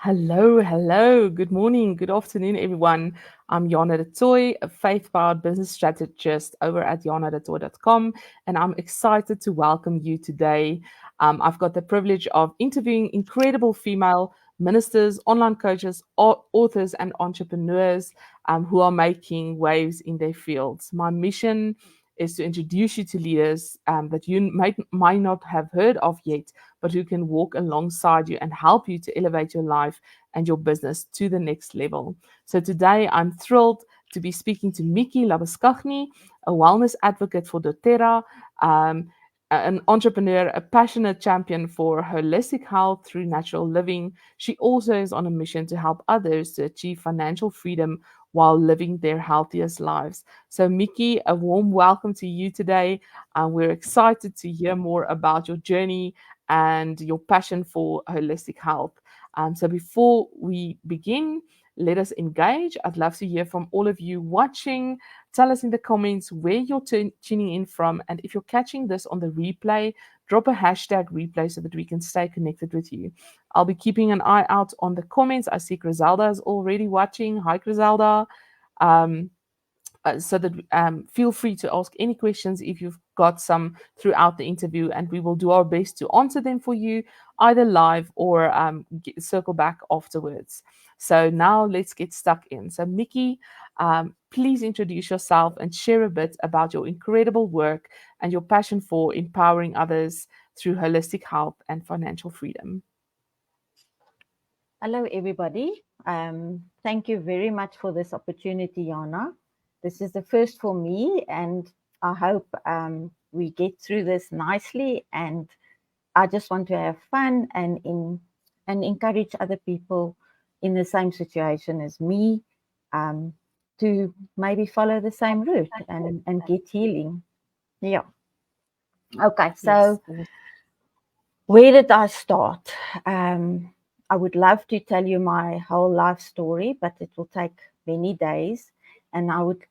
Hello. Good morning, good afternoon, everyone. I'm Jana de Toy, a faith-powered business strategist over at janadetoy.com, and I'm excited to welcome you today. I've got the privilege of interviewing incredible female ministers, online coaches, authors, and entrepreneurs who are making waves in their fields. My mission is to introduce you to leaders that you might not have heard of yet, but who can walk alongside you and help you to elevate your life and your business to the next level. So today I'm thrilled to be speaking to Miki Labuschagne, a wellness advocate for doTERRA, an entrepreneur, a passionate champion for holistic health through natural living. She also is on a mission to help others to achieve financial freedom while living their healthiest lives. So, Miki, a warm welcome to you today. We're excited to hear more about your journey and your passion for holistic health. So before we begin, let us engage. I'd love to hear from all of you watching. Tell us in the comments where you're tuning in from. And if you're catching this on the replay, drop a hashtag replay so that we can stay connected with you. I'll be keeping an eye out on the comments. I see Griselda is already watching. Hi, Griselda. Um, so that feel free to ask any questions if you've got some throughout the interview, and we will do our best to answer them for you either live or circle back afterwards. So now let's get stuck in. So Miki, please introduce yourself and share a bit about your incredible work and your passion for empowering others through holistic health and financial freedom. Hello, everybody. Thank you very much for this opportunity, Jana. This is the first for me, and I hope we get through this nicely. And I just want to have fun and encourage other people in the same situation as me to maybe follow the same route and get healing. Yeah. Okay, so where did I start? I would love to tell you my whole life story, but it will take many days. And I would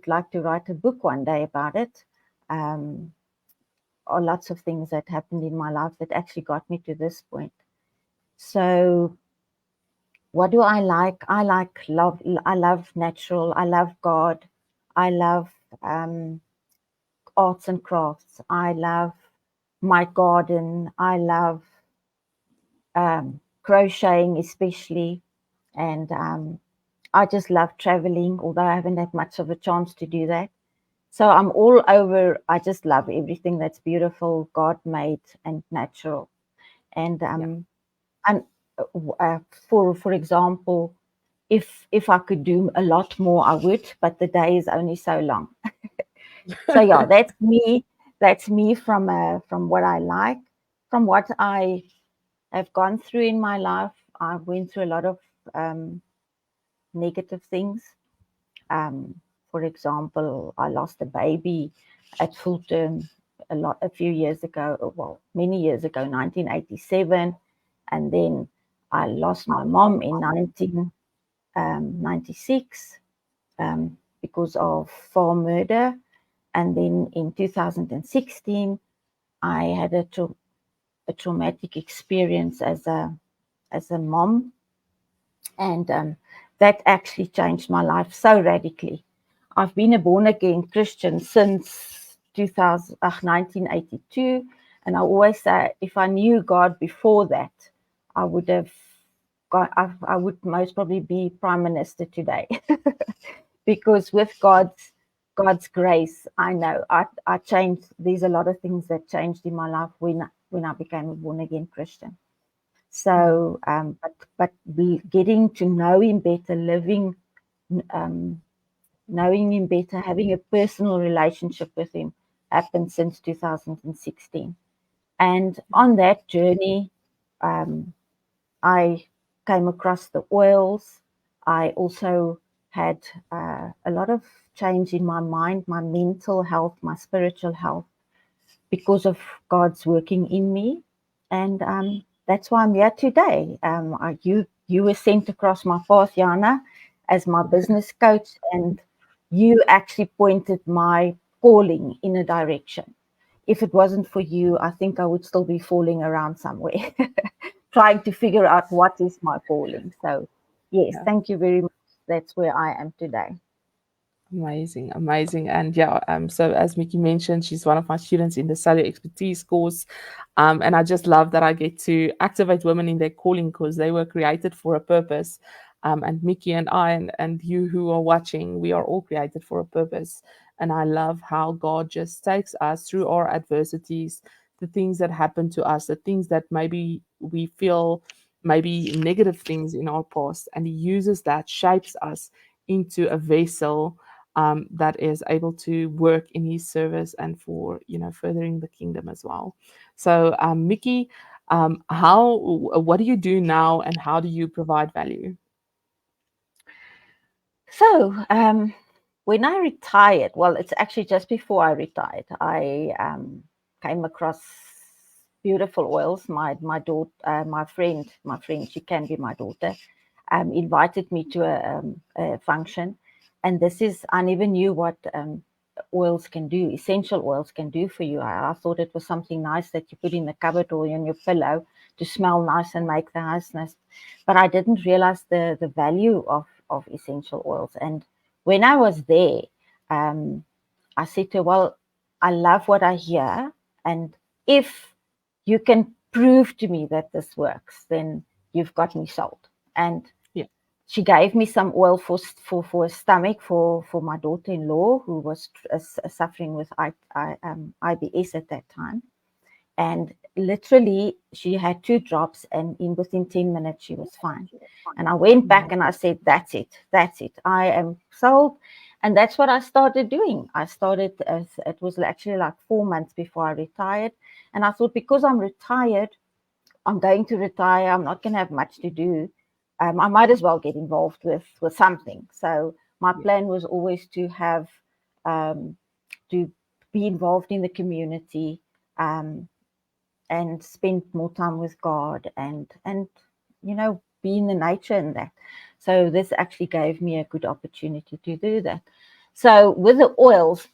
like to write a book one day about it. Or lots of things that happened in my life that actually got me to this point. So what do I like? I like love. I love natural. I love God. I love arts and crafts. I love my garden. I love crocheting especially. And I just love traveling, although I haven't had much of a chance to do that. So I'm all over. I just love everything that's beautiful, God-made and natural. And for example, if I could do a lot more, I would. But the day is only so long. So yeah, that's me. That's me from what I like, from what I have gone through in my life. I went through a lot of negative things. For example, I lost a baby at full term a few years ago, well, many years ago, 1987, and then I lost my mom in 1996 because of farm murder, and then in 2016 I had a traumatic experience as a mom, and that actually changed my life so radically. I've been a born again Christian since 1982, and I always say if I knew God before that, I would have got. I would most probably be prime minister today, because with God's grace, I know I changed. There's a lot of things that changed in my life when I became a born again Christian. So, but getting to know Him better, um, knowing Him better, having a personal relationship with Him happened since 2016. And on that journey, um, I came across the oils. I also had a lot of change in my mind, my mental health, my spiritual health, because of God's working in me. And that's why I'm here today. You were sent across my path, Jana, as my business coach, and you actually pointed my calling in a direction. If it wasn't for you, I think I would still be falling around somewhere, trying to figure out what is my calling. So, yes, Yeah. thank you very much. That's where I am today. Amazing, amazing. And yeah, so as Miki mentioned, she's one of my students in the cellular expertise course. And I just love that I get to activate women in their calling because they were created for a purpose. And Miki and I and you who are watching, we are all created for a purpose. And I love how God just takes us through our adversities, the things that happen to us, the things that maybe we feel maybe negative things in our past, and He uses that, shapes us into a vessel that is able to work in His service and for furthering the kingdom as well. So, Miki, how what do you do now, and how do you provide value? So, when I retired, well, it's actually just before I retired, I came across beautiful oils. My daughter, my friend, she can be my daughter, invited me to a function, and this is I never knew what oils can do, essential oils can do for you. I thought it was something nice that you put in the cupboard or on your pillow to smell nice and make the house nice, but I didn't realize the value of essential oils. And when I was there, I said to her, well, I love what I hear, and if you can prove to me that this works, then you've got me sold. And Yeah, she gave me some oil for a stomach for my daughter-in-law who was suffering with IBS at that time. And literally, she had 2 drops, and within 10 minutes, she was fine. And I went back and I said, that's it. That's it. I am sold. And that's what I started doing. I started, it was actually like 4 months before I retired. And I thought, because I'm retired, I'm going to retire. I'm not going to have much to do. I might as well get involved with something. So my plan was always to have, to be involved in the community, and spend more time with God, and be in the nature and that. So this actually gave me a good opportunity to do that. So with the oils,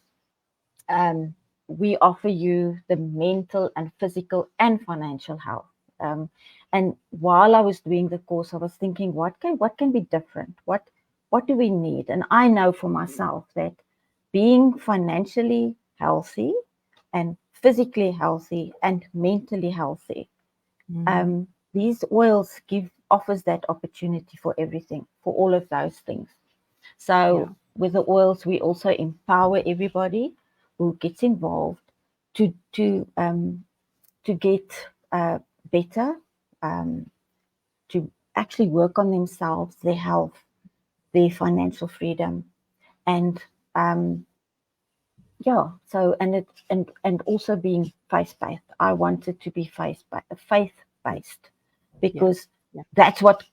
we offer you the mental and physical and financial health. And while I was doing the course, I was thinking, what can be different? What do we need? And I know for myself that being financially healthy and physically healthy and mentally healthy, mm, these oils offers that opportunity for everything, for all of those things. yeah, So with the oils, we also empower everybody who gets involved to get better, um, to actually work on themselves, their health, their financial freedom, and yeah. So and also being faith-based. I wanted to be faith-based yeah, because yeah, that's what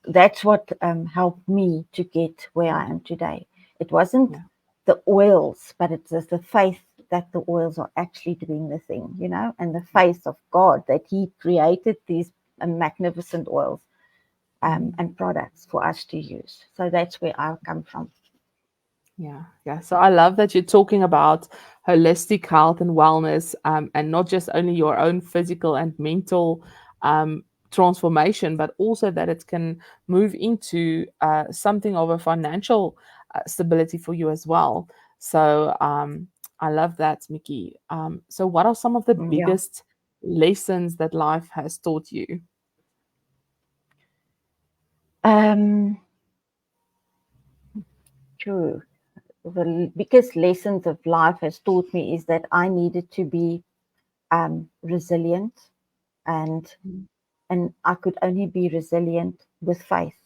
helped me to get where I am today. It wasn't yeah, the oils, but it's the faith that the oils are actually doing the thing, and the faith of God that He created these magnificent oils Mm. and products for us to use. So that's where I come from. Yeah, yeah. So I love that you're talking about holistic health and wellness, and not just only your own physical and mental um, transformation, but also that it can move into something of a financial stability for you as well. So I love that, Miki. So, what are some of the Yeah. biggest lessons that life has taught you? Um, True. The biggest lessons of life has taught me is that I needed to be resilient, and Mm. I could only be resilient with faith.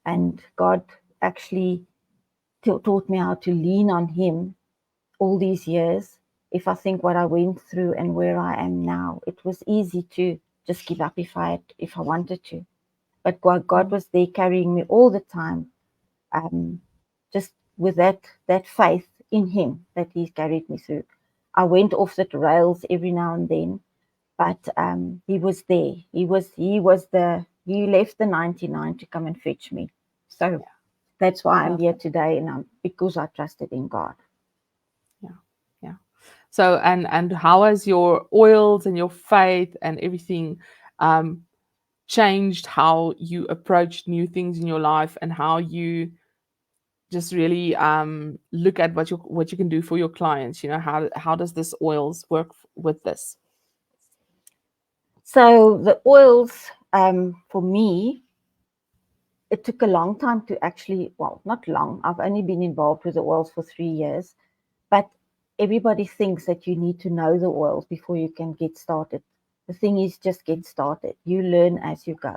And God actually taught me how to lean on Him all these years. If I think what I went through and where I am now, it was easy to just give up if I wanted to. But God Mm. was there carrying me all the time, um, just with that faith in Him that He carried me through. I went off the rails every now and then, but He was there. He left the 99 to come and fetch me. So that's why I'm Love here that. today, and because I trusted in God. Yeah, yeah. So and how has your oils and your faith and everything um changed how you approach new things in your life and how you just really look at what you can do for your clients? How does this oils work with this? So the oils, for me, it took a long time to actually, well, not long. I've only been involved with the oils for 3 years, but everybody thinks that you need to know the oils before you can get started. The thing is, just get started. You learn as you go.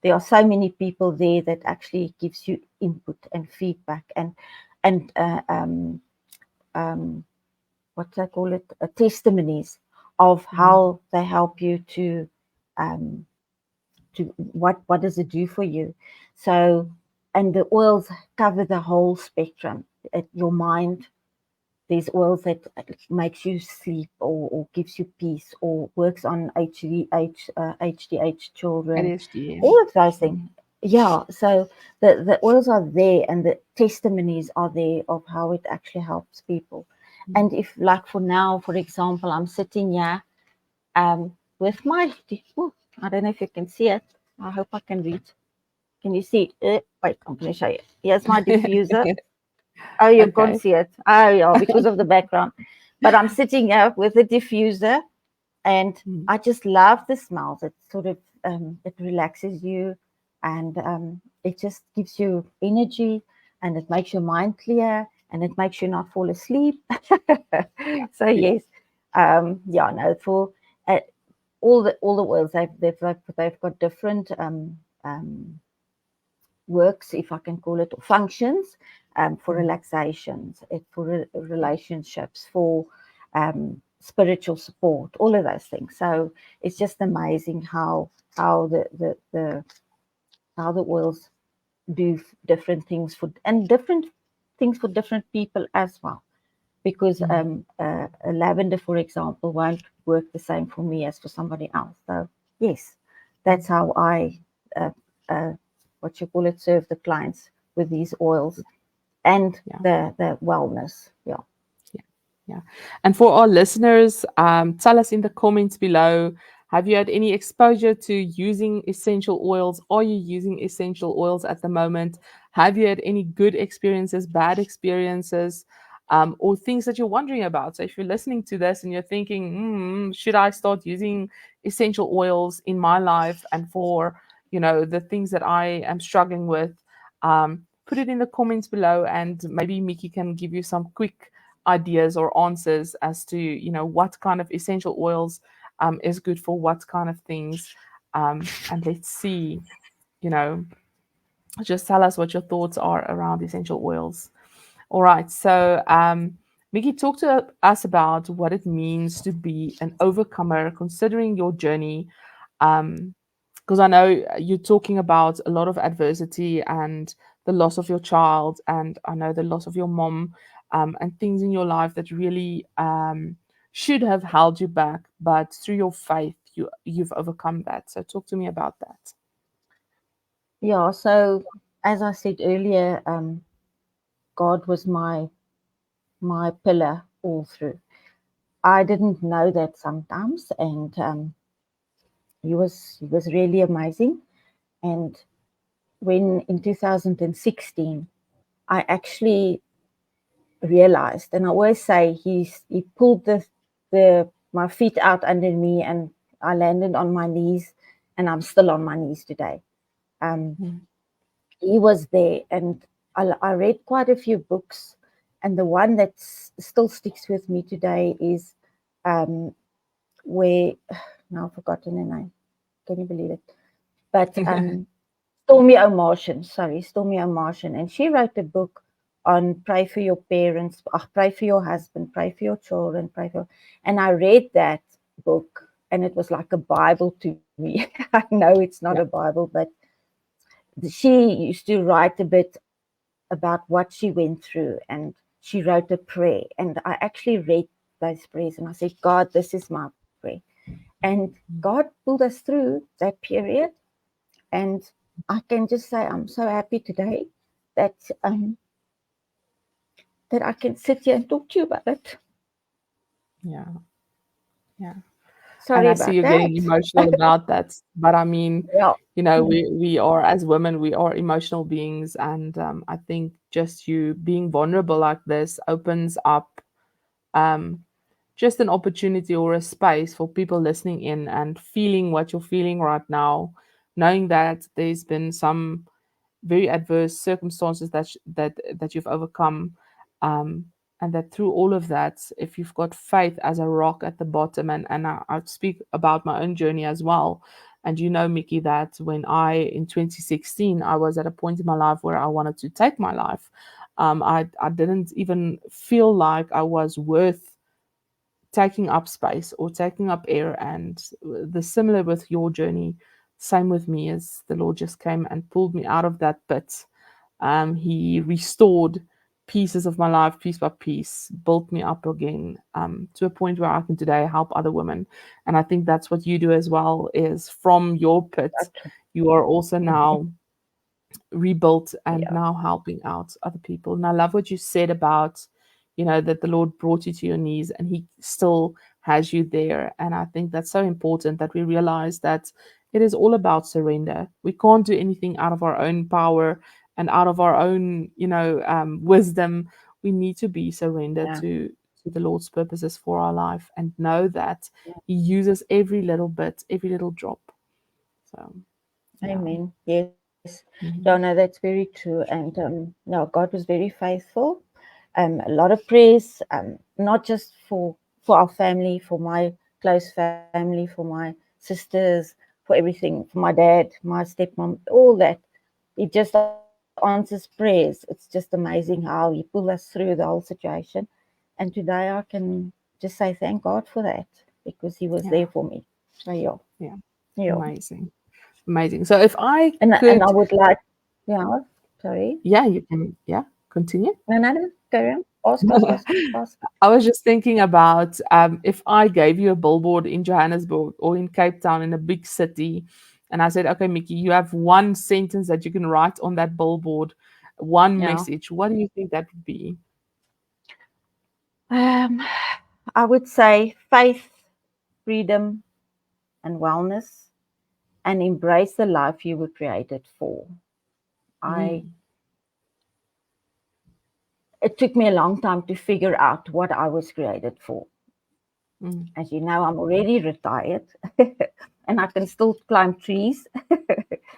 There are so many people there that actually gives you input and feedback and um, what do I call it? Testimonies of Mm, how they help you um, to what does it do for you. So, and the oils cover the whole spectrum. Your mind, there's oils that makes you sleep or gives you peace or works on HDH children, ADHD. Yeah. all of those things. Mm, Yeah, so the oils are there and the testimonies are there of how it actually helps people. mm. And if, like for now, for example, I'm sitting here with my, oh, I don't know if you can see it. I hope I can read. Can you see? Wait, I'm going to show you. Here's my diffuser. Oh, you can't Okay. see it. Oh, yeah, because of the background. But I'm sitting here with the diffuser, and Mm, I just love the smells. It sort of it relaxes you, and it just gives you energy, and it makes your mind clear, and it makes you not fall asleep. So yeah. yes, yeah, no, for uh, all the oils they've got different works, if I can call it, or functions, for Mm, relaxations, for relationships, for spiritual support, all of those things. So it's just amazing how the how the oils do different things and different things for different people as well. Because mm. a lavender, for example, won't work the same for me as for somebody else. So yes, that's how I uh, uh, what you call it, serve the clients with these oils and Yeah. the wellness. Yeah. Yeah. Yeah. And for our listeners, tell us in the comments below, have you had any exposure to using essential oils? Are you using essential oils at the moment? Have you had any good experiences, bad experiences, or things that you're wondering about? So if you're listening to this and you're thinking, should I start using essential oils in my life and for, the things that I am struggling with, put it in the comments below and maybe Miki can give you some quick ideas or answers as to what kind of essential oils is good for what kind of things, and let's see, you know just tell us what your thoughts are around essential oils. All right, so Miki, talk to us about what it means to be an overcomer considering your journey, because I know you're talking about a lot of adversity and the loss of your child, and I know the loss of your mom. and things in your life that really should have held you back, but through your faith, you've overcome that. So talk to me about that. Yeah. So as I said earlier, God was my pillar all through. I didn't know that sometimes, and he was really amazing. And when in 2016, I actually realized, and I always say he pulled the my feet out under me, and I landed on my knees, and I'm still on my knees today. Um, Mm. he was there, and I read quite a few books, and the one that still sticks with me today is um, where now I've forgotten the name. Can you believe it? But Stormy O'Martian, and she wrote a book on pray for your parents, pray for your husband, pray for your children, pray for. And I read that book, and it was like a Bible to me. I know it's not a Yeah. Bible, but she used to write a bit about what she went through, and she wrote a prayer, and I actually read those prayers, and I said, God, this is my prayer, and God pulled us through that period. And I can just say I'm so happy today that that I can sit here and talk to you about it. Yeah. Yeah. And Sorry I see about you getting that. emotional about that. But I mean, Yeah. we are, as women, we are emotional beings, and I think just you being vulnerable like this opens up um, just an opportunity or a space for people listening in and feeling what you're feeling right now, knowing that there's been some very adverse circumstances that you've overcome, um, and that through all of that, if you've got faith as a rock at the bottom, and I speak about my own journey as well. And you know, Miki, that when I in 2016 I was at a point in my life where I wanted to take my life. I didn't even feel like I was worth taking up space or taking up air. And the similar with your journey, same with me, as the Lord just came and pulled me out of that pit. He restored pieces of my life, piece by piece, built me up again, to a point where I can today help other women. And I think that's what you do as well, is from your pit, you are also now rebuilt and Yeah. now helping out other people. And I love what you said about, that the Lord brought you to your knees and He still has you there. And I think that's so important that we realize that it is all about surrender. We can't do anything out of our own power and out of our own, wisdom. We need to be surrendered Yeah. to the Lord's purposes for our life and know that He uses every little bit, every little drop. So, yeah. Amen. Yes. Yeah, no, Mhm. that's very true. And no, God was very faithful. A lot of prayers, not just for our family, for my close family, for my sisters, for everything, for my dad, my stepmom, all that. He just answers prayers. It's just amazing how He pulled us through the whole situation. And today I can just say thank God for that, because He was there for Yeah. me. So yeah, Yeah. yeah. Amazing. Amazing. So if I And I could, would like, yeah, sorry. yeah, you can, yeah, continue. No, no, no, carry on. Ask. I was just thinking about, if I gave you a billboard in Johannesburg or in Cape Town in a big city, and I said, okay, Mickey, you have one sentence that you can write on that billboard, one Yeah. message. What do you think that would be? Um, I would say faith, freedom, and wellness, and embrace the life you were created for. I Mm, It took me a long time to figure out what I was created for. mm, As you know, I'm already retired, and I can still climb trees.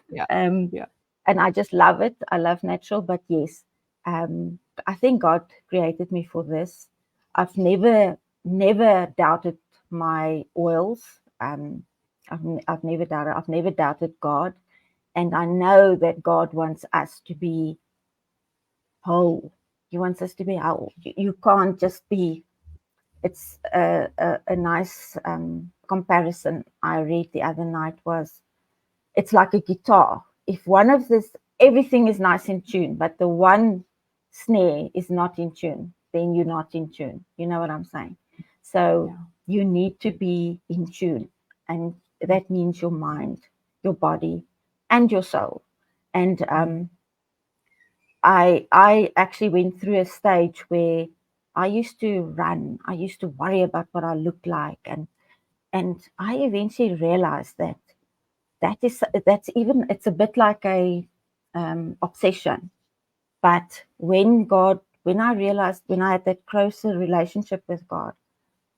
yeah, um, yeah, and I just love it. I love natural, but yes, I think God created me for this. I've never doubted my oils. I've never doubted God, and I know that God wants us to be whole. He wants us to be whole. You can't just be. It's a nice comparison I read the other night was, it's like a guitar. If one of this, everything is nice in tune, but the one snare is not in tune, then you're not in tune. You know what I'm saying? So Yeah. you need to be in tune, and that means your mind, your body, and your soul. And Mm. I actually went through a stage where I used to run. I used to worry about what I looked like, and I eventually realized that that's even, it's a bit like a obsession. But when I realized, when I had that closer relationship with God,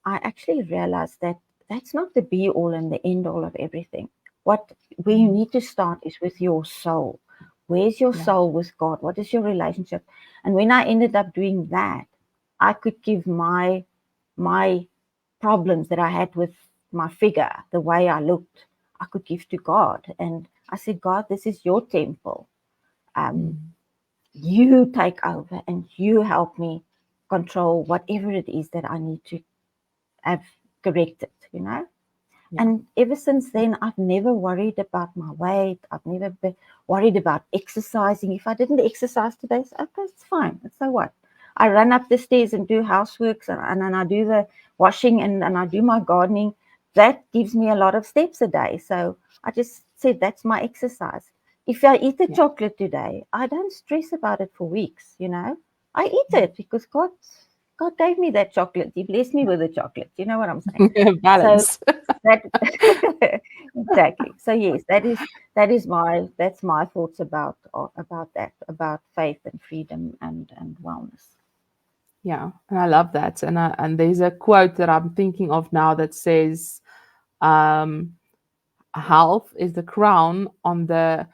I actually realized that that's not the be all and the end all of everything. What Where you Mm. need to start is with your soul. Where's your Yeah. soul with God? What is your relationship? And when I ended up doing that, I could give my problems that I had with my figure, the way I looked, I could give to God. And I said, God, this is your temple. Um, Mm. you take over and you help me control whatever it is that I need to have corrected, you know? Yeah. And ever since then, I've never worried about my weight. I've never been worried about exercising. If I didn't exercise today, it's okay, it's fine. It's so what? I run up the stairs and do houseworks, and then I do the washing, and I do my gardening. That gives me a lot of steps a day. So I just said that's my exercise. If I eat a Yeah. chocolate today, I don't stress about it for weeks, you know. I eat Mm. it because God gave me that chocolate. He blessed me with the chocolate. You know what I'm saying? So Balance. that exactly. So yes, that's my thoughts about that, about faith and freedom and wellness. Yeah, and I love that. And there's a quote that I'm thinking of now that says, um, "Health is the crown on the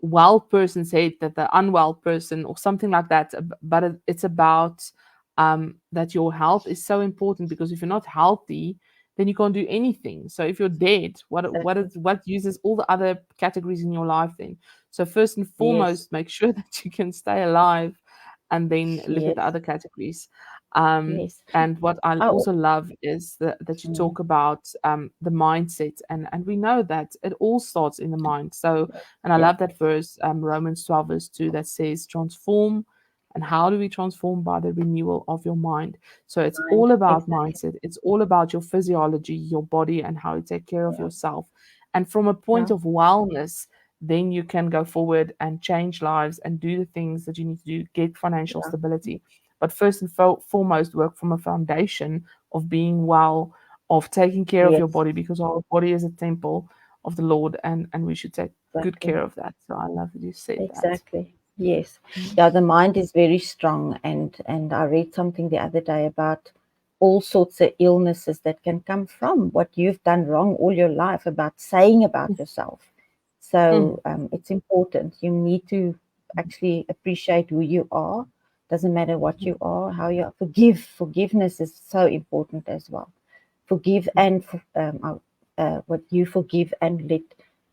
well person's head that the unwell person," or something like that. But it's about that your health is so important, because if you're not healthy, then you can't do anything. So if you're dead, Exactly. what uses all the other categories in your life then? So first and Yes. foremost, make sure that you can stay alive, and then look at the Yes. other categories. Yes. And what I Oh. also love is that you Mm, talk about the mindset, and we know that it all starts in the mind. So, and I yeah. love that verse, Romans 12, verse 2, that says, transform. And how do we transform? By the renewal of your mind. So it's Mind. all about Exactly. mindset. It's all about your physiology, your body, and how you take care of Yeah. yourself. And from a point Yeah. of wellness, then you can go forward and change lives and do the things that you need to do, get financial Yeah. stability. But first and foremost, work from a foundation of being well, of taking care of your Yes. body, because our body is a temple of the Lord, and we should take good Exactly. care of that. So I love that you said that. Exactly. Yes. Mm. Yeah, the mind is very strong, and I read something the other day about all sorts of illnesses that can come from what you've done wrong all your life about saying about yourself. Mm. So it's important. You need to actually appreciate who you are. Doesn't matter what you are, how you are. Forgiveness is so important as well. Forgive Yeah. and what you forgive, and let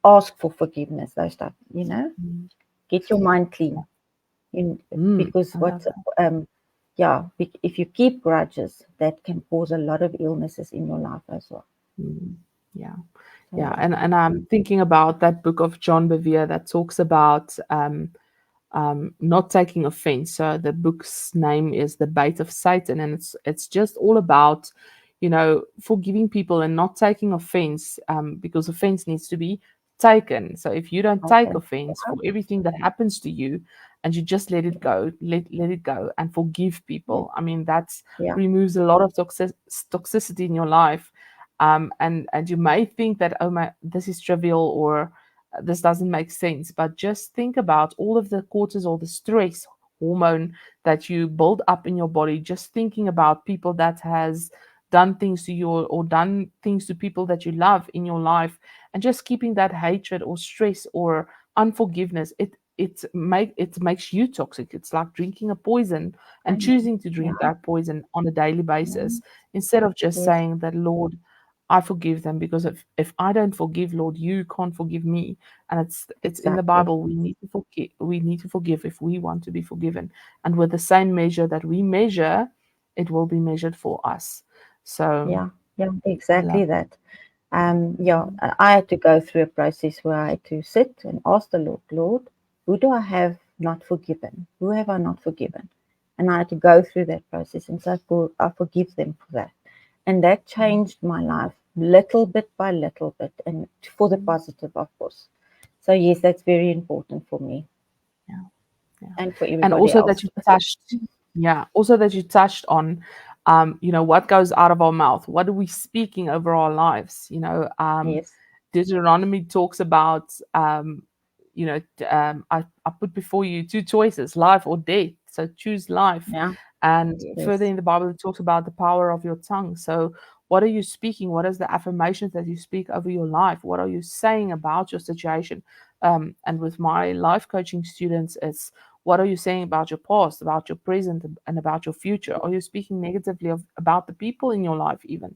ask for forgiveness. Those stuff, you know. Mm. Get your mind Yeah. clean. Because I love that. yeah, if you keep grudges, that can cause a lot of illnesses in your life as well. Mm. Yeah. So Yeah. yeah, And I'm thinking about that book of John Bevere that talks about not taking offense. So the book's name is The Bait of Satan, and it's just all about, forgiving people and not taking offense, because offense needs to be taken. So if you don't take okay, offense yeah, for everything that happens to you, and you just let it yeah, go, let it go, and forgive yeah, people, I mean, that yeah, removes a lot of toxicity in your life. And you may think that, oh my, this is trivial, or this doesn't make sense. But just think about all of the cortisol, the stress hormone that you build up in your body, just thinking about people that has done things to you, or done things to people that you love in your life, and just keeping that hatred or stress or unforgiveness, it makes you toxic. It's like drinking a poison I and know, choosing to yeah, drink that poison on a daily yeah, basis, instead of just yes, saying that, Lord, I forgive them, because if I don't forgive, Lord, you can't forgive me. And it's in the exactly, Bible. We need to forgive if we want to be forgiven. And with the same measure that we measure, it will be measured for us. So yeah, yeah, I love exactly that. Yeah, that. I had to go through a process where I had to sit and ask the Lord, Lord, who do I have not forgiven? Who have I not forgiven? and I had to go through that process. And so I forgive them for that. And that changed my life little bit by little bit, and for the positive, of course. So yes, that's very important for me Yeah. Yeah. and for And everybody also that else. you touched, yeah, also that you touched on, what goes out of our mouth. What are we speaking over our lives? Yes. Deuteronomy talks about, I put before you two choices, life or death. So choose life. Yeah. And further Yes. in the Bible, it talks about the power of your tongue. So, what are you speaking? What is the affirmations that you speak over your life? What are you saying about your situation? And with my life coaching students, it's what are you saying about your past, about your present, and about your future? Are you speaking negatively about the people in your life, even?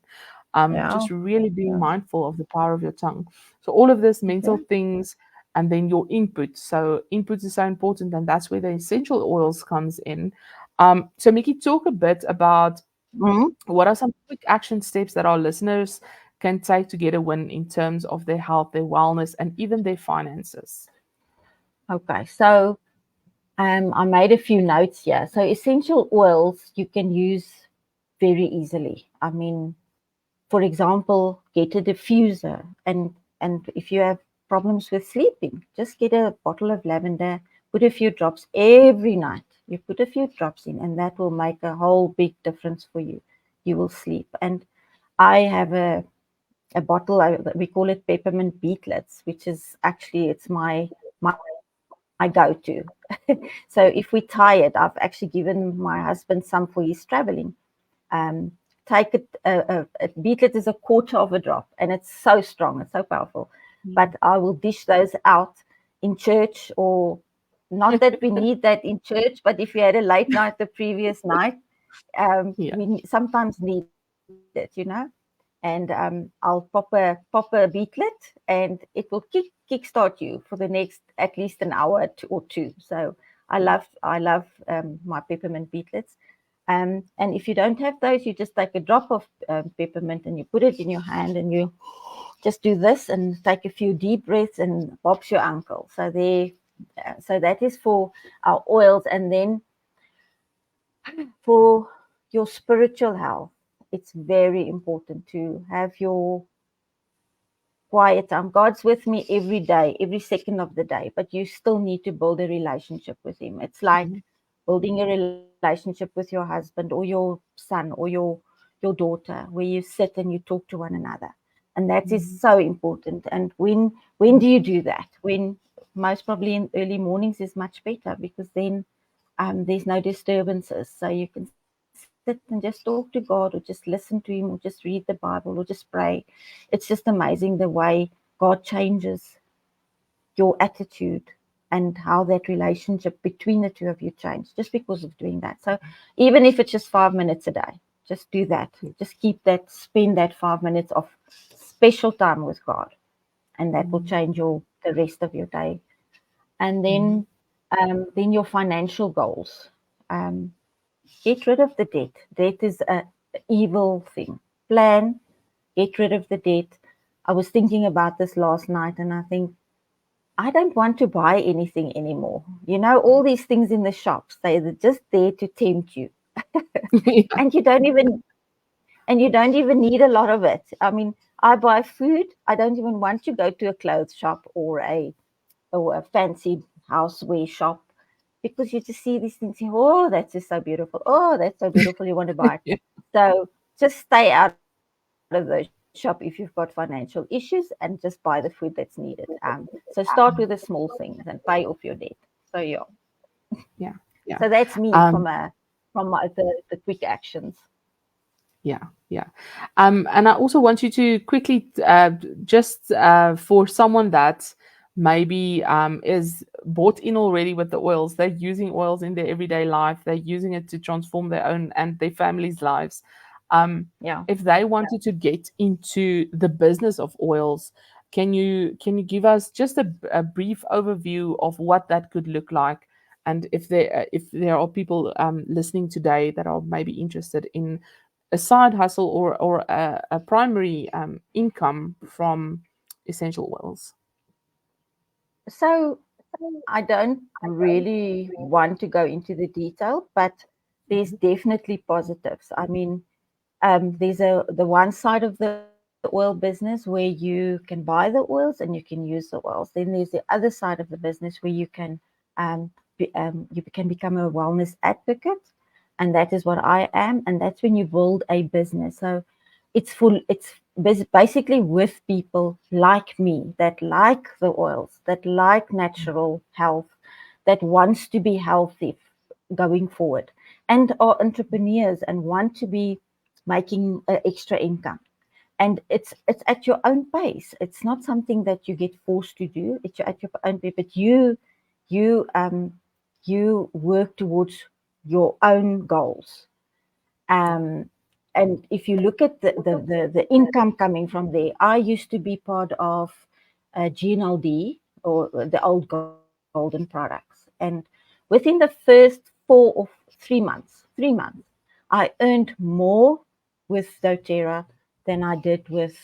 Yeah. Just really being Yeah. mindful of the power of your tongue. So, all of this mental Okay. things, and then your input. So, input is so important, and that's where the essential oils comes in. So, Miki, talk a bit about Mhm. what are some quick action steps that our listeners can take to get a win in terms of their health, their wellness, and even their finances. Okay. So I made a few notes here. So essential oils you can use very easily. I mean, for example, get a diffuser, and if you have problems with sleeping, just get a bottle of lavender, put a few drops every night. You put a few drops in, and that will make a whole big difference for you. You will sleep. And I have a bottle, we call it peppermint beetlets, which is actually it's my go-to. So if we tie it, I've actually given my husband some for his traveling. um, Take it. A beetlet is a quarter of a drop, and it's so strong, it's so powerful. But Mm. I will dish those out in church, or not that we need that in church, but if you had a late night the previous night, Yeah. we sometimes need it, And I'll pop a beetlet, and it will kickstart you for the next at least an hour or two. So I love my peppermint beetlets. And if you don't have those, you just take a drop of peppermint and you put it in your hand, and you just do this and take a few deep breaths, and bob's your uncle. So that is for our oils. And then for your spiritual health, it's very important to have your quiet time. God's with me every day, every second of the day, but you still need to build a relationship with Him. It's like Mhm. building a relationship with your husband or your son or your daughter, where you sit and you talk to one another, and that is Mhm. so important. And when do you do that? When most probably in early mornings is much better, because then there's no disturbances, so you can sit and just talk to God, or just listen to Him, or just read the Bible, or just pray. It's just amazing the way God changes your attitude, and how that relationship between the two of you change just because of doing that. So even if it's just 5 minutes a day, just do that. Just spend that 5 minutes of special time with God, and that will Mhm. change the rest of your day. And Mhm. then your financial goals. Um, get rid of the debt. Debt is a evil thing. Plan, get rid of the debt. I was thinking about this last night, and I think I don't want to buy anything anymore. All these things in the shops, they're just there to tempt you. Yeah. And you don't even need a lot of it. I mean, I buy food. I don't even want to go to a clothes shop, or a fancy houseware shop, because you just see these things. Oh, that's just so beautiful. Oh, that's so beautiful. You want to buy it. Yeah. So just stay out of the shop if you've got financial issues, and just buy the food that's needed. So start with the small things and pay off your debt. So yeah, Yeah. so Yeah. that's me Um, from the quick actions. Yeah, yeah. And I also want you to quickly, just for someone that maybe is bought in already with the oils, they're using oils in their everyday life, they're using it to transform their own and their family's lives. Um, Yeah. if they wanted to get into the business of oils, can you give us just a brief overview of what that could look like? And if there are people listening today that are maybe interested in a side hustle or a primary income from essential oils. So I don't really want to go into the detail, but there's definitely positives. I mean, there's the one side of the oil business where you can buy the oils and you can use the oils. Then there's the other side of the business where you can you can become a wellness advocate, and that is what I am. And that's when you build a business. So it's basically with people like me that like the oils, that like natural health, that wants to be healthy going forward, and are entrepreneurs and want to be making extra income. And it's at your own pace. It's not something that you get forced to do. It's at your own pace, but you you work towards your own goals. um, and if you look at the income coming from there, I used to be part of GNLD, or the old golden products. And within the first 3 months, I earned more with doTERRA than I did with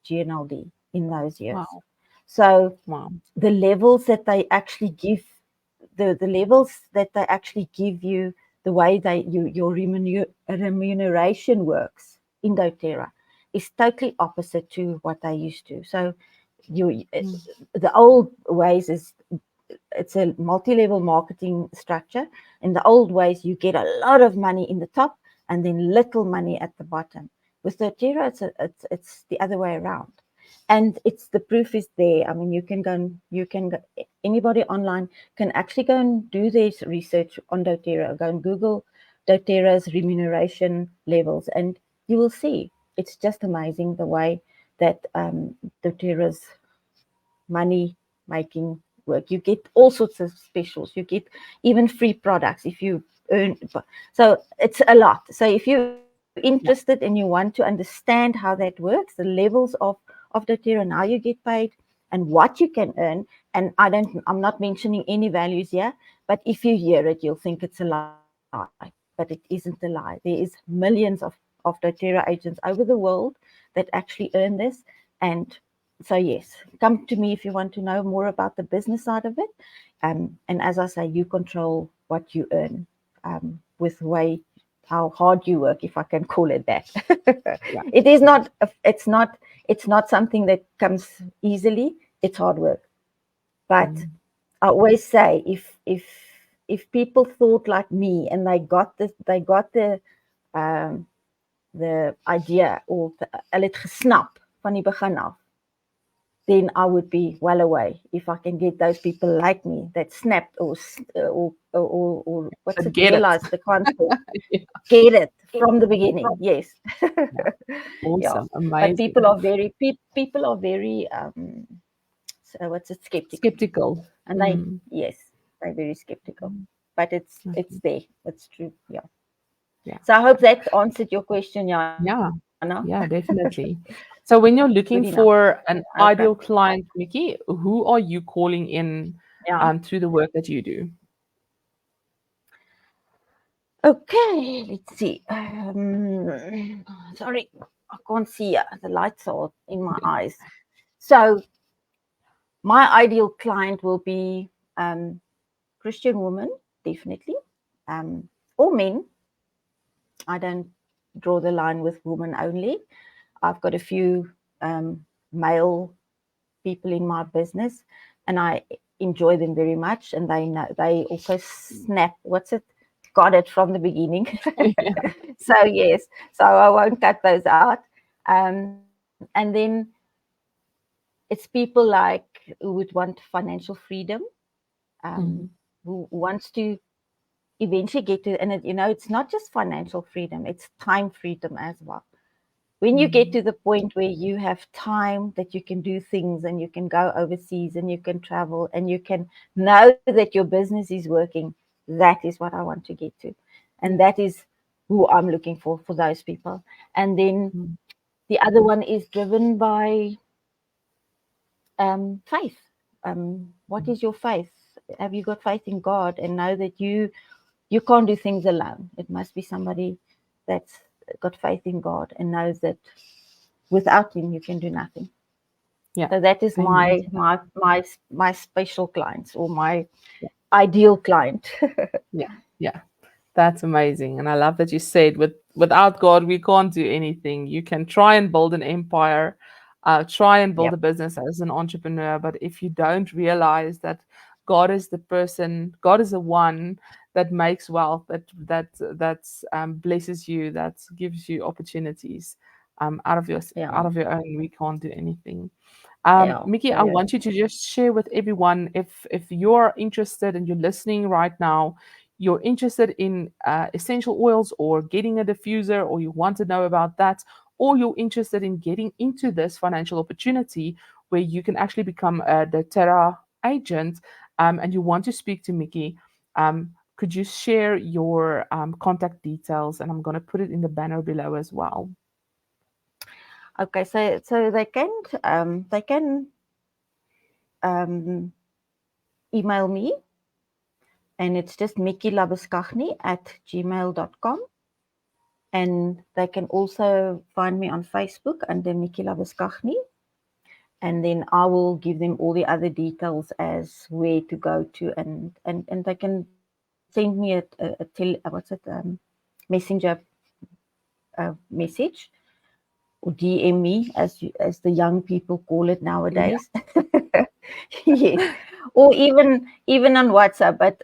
GNLD in those years. Wow. So Wow. the levels that they actually give, the levels that they actually give you, the way your remuneration works in doTERRA is totally opposite to what they used to. So you Mm. the old ways is, it's a multi-level marketing structure. In the old ways, you get a lot of money in the top and then little money at the bottom. With doTERRA, it's the other way around. And it's the proof is there. I mean, anybody online can actually go and do this research on doTERRA. Go and Google doTERRA's remuneration levels, and you will see it's just amazing the way that doTERRA's money making work. You get all sorts of specials. You get even free products if you earn. So it's a lot. So if you're interested and Yeah. you want to understand how that works, the levels of doTERRA, and how you get paid, and what you can earn. And I'm not mentioning any values here, but if you hear it, you'll think it's a lie, but it isn't a lie. There is millions of doTERRA agents over the world that actually earn this. And so yes, come to me if you want to know more about the business side of it. And as I say, you control what you earn, with way how hard you work, if I can call it that. Yeah. It is not. It's not something that comes easily. It's hard work. But Mm. I always say, if people thought like me and um, the idea, of hulle het gesnap van die begin af, then I would be well away. If I can get those people like me that snapped, or So what's it, get it. realized the concept, Yeah. get it from the beginning. Yes. Yeah. Yeah. Awesome. But Amazing. people are very so what's it, skeptical. Skeptical. And Mm. yes, they're very skeptical. Mm. But it's Okay. there. It's true. Yeah. Yeah. So I hope that answered your question, Jana. Yeah. Yeah, definitely. So when you're Good looking enough. for an Okay. ideal client, Miki, who are you calling in Yeah. through the work that you do? Okay, let's see. Sorry, I can't see. The lights are in my eyes. So my ideal client will be Christian women, definitely, or men. I don't draw the line with women only. I've got a few male people in my business, and I enjoy them very much. And they also snap. What's it? Got it from the beginning. Yeah. So yes, so I won't cut those out. And then it's people like who would want financial freedom, Mhm. who wants to eventually get to, and it's not just financial freedom, it's time freedom as well. When you get Mhm. to the point where you have time that you can do things, and you can go overseas, and you can travel, and you can know that your business is working, that is what I want to get to. And Yeah. that is who I'm looking for those people. And then Mm. the other one is driven by faith. What is your faith? Have you got faith in God, and know that you can't do things alone? It must be somebody that's got faith in God and knows that without him you can do nothing. Yeah. So that is Amen my to that. my my my special clients, or my Yeah. ideal client. Yeah. Yeah, that's amazing. And I love that you said without God we can't do anything. You can try and build an empire, try and build Yep. a business as an entrepreneur, but if you don't realize that God is the person, God is the one that makes wealth, that blesses you, that gives you opportunities, out Yeah. of your own, we can't do anything. Yeah. Mickey, I Yeah. want you to just share with everyone, if you're interested and you're listening right now, you're interested in essential oils or getting a diffuser, or you want to know about that, or you're interested in getting into this financial opportunity where you can actually become a doTERRA agent, and you want to speak to Mickey, could you share your contact details? And I'm going to put it in the banner below as well. Okay. So they can um, email me, and it's just Miki Labuschagne at gmail.com. And they can also find me on Facebook under Miki Labuschagne. And then I will give them all the other details as where to go to, and they can send me messenger message, or DM me, as the young people call it Yeah. nowadays. Yes, or even on WhatsApp. But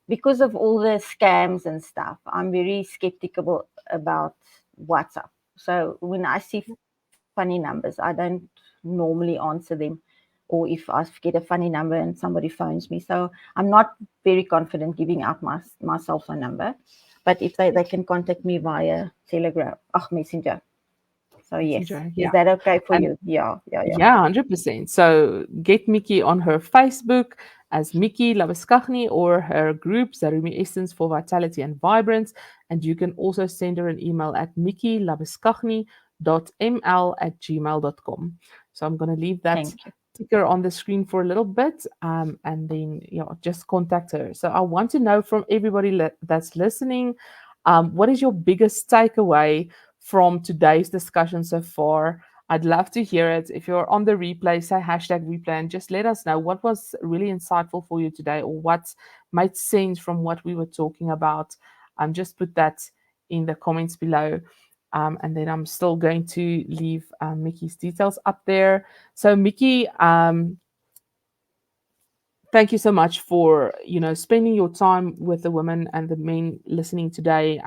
because of all the scams and stuff, I'm very skeptical about WhatsApp. So when I see funny numbers, I don't normally answer them, or if I get a funny number and somebody phones me. So I'm not very confident giving out my cell phone number. But if they can contact me via Telegram, Messenger. So yes, Messenger, is yeah. that okay for And you? Yeah, yeah, yeah. yeah, 100%. So get Miki on her Facebook as Miki Labuschagne, or her group Zarumi Essence for Vitality and Vibrance. And you can also send her an email at mikilabuschagne.ml@gmail.com. So I'm going to leave that Thank you. ticker on the screen for a little bit, and then just contact her. So I want to know from everybody that's listening, what is your biggest takeaway from today's discussion so far? I'd love to hear it. If you're on the replay, say hashtag replay and just let us know what was really insightful for you today, or what made sense from what we were talking about. Just put that in the comments below. And then I'm still going to leave Mickey's details up there. So, Mickey, thank you so much for spending your time with the women and the men listening today,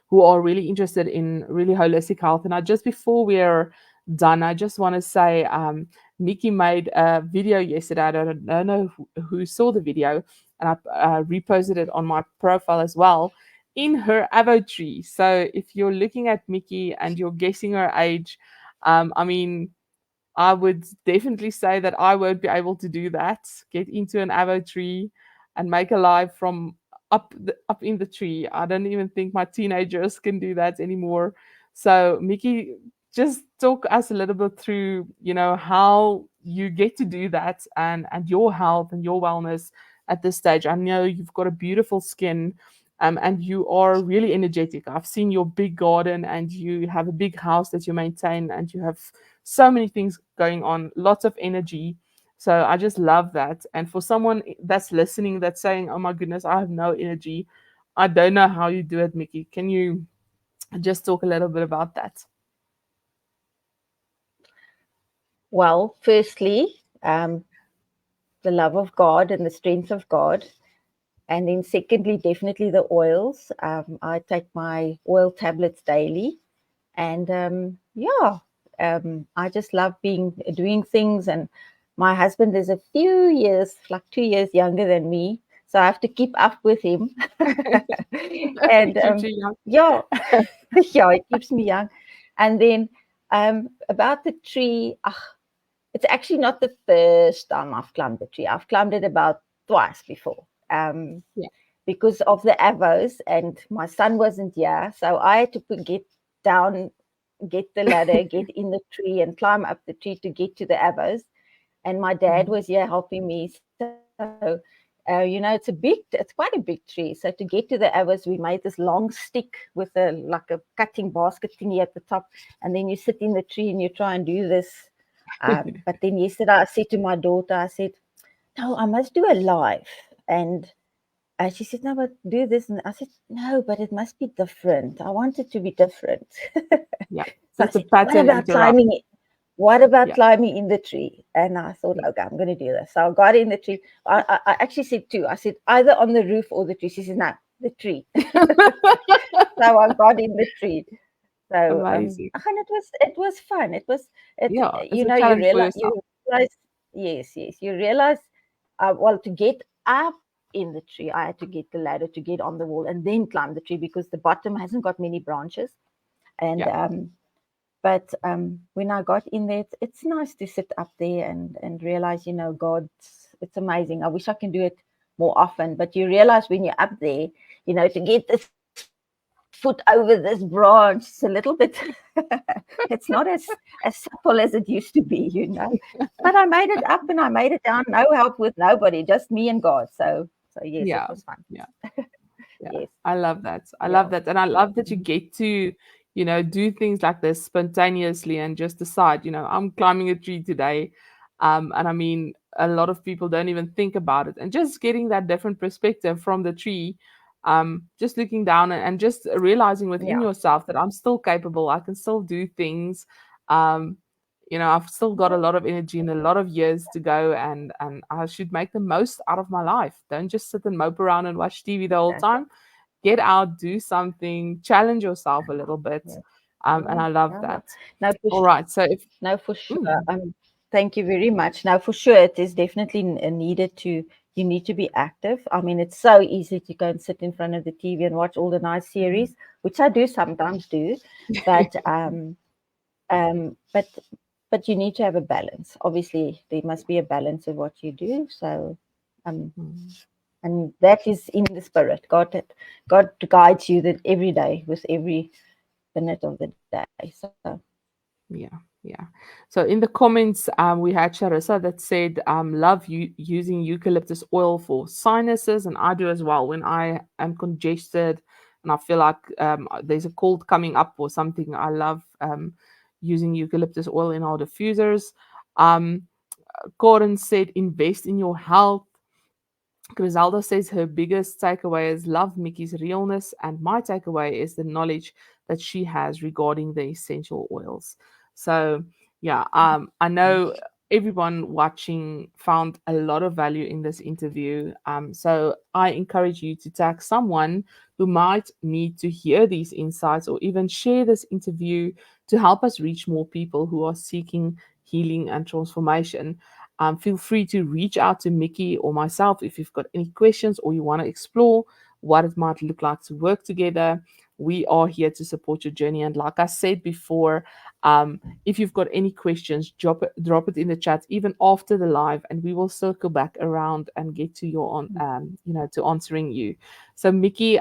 who are really interested in really holistic health. And just before we're done, I just want to say, Nikki made a video yesterday. I don't know who saw the video, and I reposted it on my profile as well, in her avo tree. So if you're looking at Mickey and you're guessing her age, I mean, I would definitely say that I won't be able to do that. Get into an avo tree and make a live from up in the tree. I don't even think my teenagers can do that anymore. So, Mickey, just talk us a little bit through, how you get to do that, and your health and your wellness at this stage. I know you've got a beautiful skin. And you are really energetic. I've seen your big garden, and you have a big house that you maintain, and you have so many things going on, lots of energy. So I just love that. And for someone that's listening that's saying, oh my goodness, I have no energy, I don't know how you do it, Mickey. Can you just talk a little bit about that? Well, firstly, the love of God and the strength of God. And then, secondly, definitely the oils. I take my oil tablets daily. And I just love doing things. And my husband is a few years, like 2 years younger than me. So I have to keep up with him. It And keeps you young. yeah, yeah, it keeps me young. And then about the tree, it's actually not the first time I've climbed the tree. I've climbed it about twice before, Yeah. because of the avos, and my son wasn't here. So I had to get down, get the ladder, get in the tree, and climb up the tree to get to the avos. And my dad Mhm. was here helping me. So, it's quite a big tree. So to get to the avos, we made this long stick with like a cutting basket thingy at the top. And then you sit in the tree and you try and do this. But then yesterday I said to my daughter, I said, no, I must do a live. And And she said, no, but do this. And I said, no, but it must be different. I want it to be different. Yeah. So I Just a said, what pattern about interrupt. climbing it? What about Yeah. climbing in the tree? And I thought, Yeah. okay, I'm going to do this. So I got in the tree. I actually said two. I said, either on the roof or the tree. She said, no, the tree. So I got in the tree. So Amazing. and it was fun. It was it. Yeah. It's You a know, challenge for yourself. you realize, yes, you realize. Well, to get up in the tree, I had to get the ladder to get on the wall and then climb the tree because the bottom hasn't got many branches. And Yeah. but when I got in there, it's nice to sit up there and realize, God's. It's amazing. I wish I can do it more often. But you realize when you're up there, to get this foot over this branch, it's a little bit. It's not as supple as it used to be. But I made it up and I made it down. No help with nobody, just me and God. So yes, it Yeah. was fun. Yeah. Yeah, Yes, I love that. I yeah, love that. And I love that you get to, do things like this spontaneously and just decide, I'm climbing a tree today. And I mean, a lot of people don't even think about it. And just getting that different perspective from the tree, just looking down and just realizing within yeah. yourself that I'm still capable, I can still do things. Um, I've still got a lot of energy and a lot of years to go, and I should make the most out of my life. Don't just sit and mope around and watch TV the whole Exactly. time. Get out, do something, challenge yourself a little bit. Yeah, And yeah, I love yeah. that. No, for All right. So if No, for sure. mm, Thank you very much. Now, for sure, it is definitely needed to. You need to be active. I mean, it's so easy to go and sit in front of the TV and watch all the nice mm, series, which I do sometimes do, but but you need to have a balance. Obviously, there must be a balance of what you do. So, um, mm, and that is in the spirit. God guides you that every day with every minute of the day. So, yeah, yeah. So in the comments, we had Charissa that said, love you using eucalyptus oil for sinuses, and I do as well when I am congested and I feel like there's a cold coming up or something. I love using eucalyptus oil in our diffusers. Um, Corin said, invest in your health. Griselda says her biggest takeaway is love Mickey's realness, and my takeaway is the knowledge that she has regarding the essential oils. So, yeah, I know everyone watching found a lot of value in this interview. So, I encourage you to tag someone who might need to hear these insights or even share this interview to help us reach more people who are seeking healing and transformation. Feel free to reach out to Mickey or myself if you've got any questions or you want to explore what it might look like to work together. We are here to support your journey. And like I said before, if you've got any questions, drop it in the chat even after the live, and we will circle back around and get to to answering you. So, Mickey,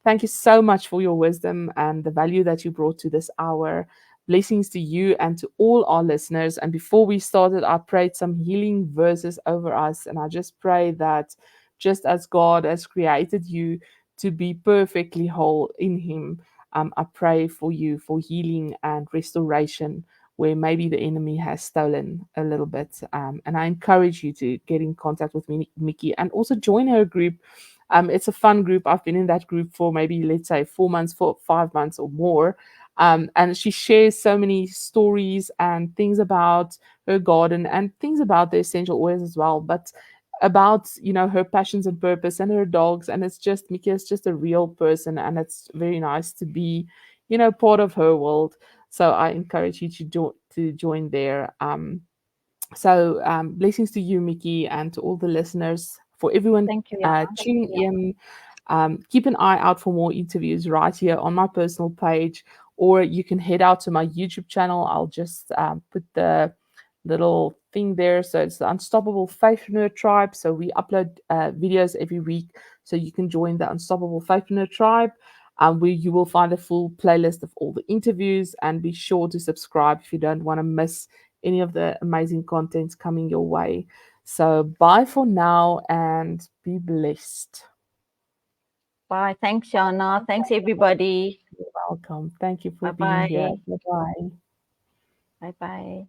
thank you so much for your wisdom and the value that you brought to this hour. Blessings to you and to all our listeners. And before we started, I prayed some healing verses over us. And I just pray that just as God has created you to be perfectly whole in Him, I pray for you for healing and restoration where maybe the enemy has stolen a little bit. And I encourage you to get in contact with Mickey, and also join her group. It's a fun group. I've been in that group for maybe, let's say, 4 months, 5 months or more, and she shares so many stories and things about her garden and things about the essential oils as well, but about her passions and purpose and her dogs. And it's just, Miki is just a real person, and it's very nice to be part of her world. So I encourage you to join there. Blessings to you, Miki, and to all the listeners. For everyone thank you, Yana. tuning in, keep an eye out for more interviews right here on my personal page, or you can head out to my YouTube channel. I'll just put the little thing there. So it's the Unstoppable Faithpreneur Tribe. So we upload videos every week. So you can join the Unstoppable Faithpreneur Tribe, where you will find a full playlist of all the interviews. And be sure to subscribe if you don't want to miss any of the amazing contents coming your way. So bye for now and be blessed. Bye. Thanks, Yana. Thanks, everybody. You're welcome. Thank you for Bye being here. bye. Bye bye. Bye bye.